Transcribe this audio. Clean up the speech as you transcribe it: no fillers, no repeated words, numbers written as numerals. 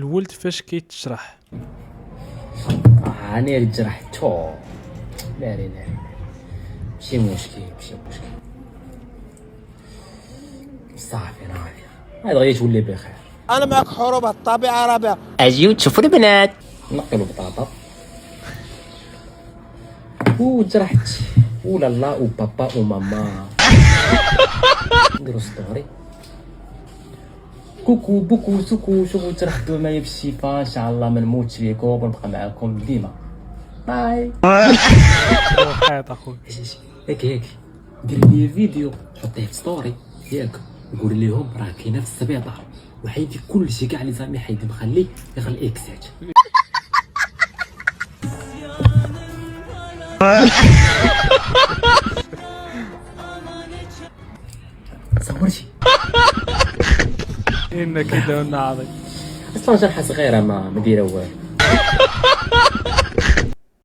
الولد فاش كيتشرح انا الجرح تو لا ماشي مشكل صافي انا عارف هذا غيتولي بخير. انا معك حروب الطبيعه رابعه. اجيو تشوفوا البنات نقلوا بطاطا وجرحت ولا لا وبابا وماما نديرو ستوري كوكو بوكو سوكو شوفوا ترحبوا معايا بالشفاء ان شاء الله ما نموتش فيكم ونبقى معاكم ديما باي. حيط اخويا. هيك دير لي فيديو حطيه في ستوري ياك وقول لهم راه كاينه في السبيطار وحيدي كلشي كاع لي زعما حيدي مخلي غير الاكسات. صورتي انك كده عظيم اصلا جرحه صغيره ما دايره والو.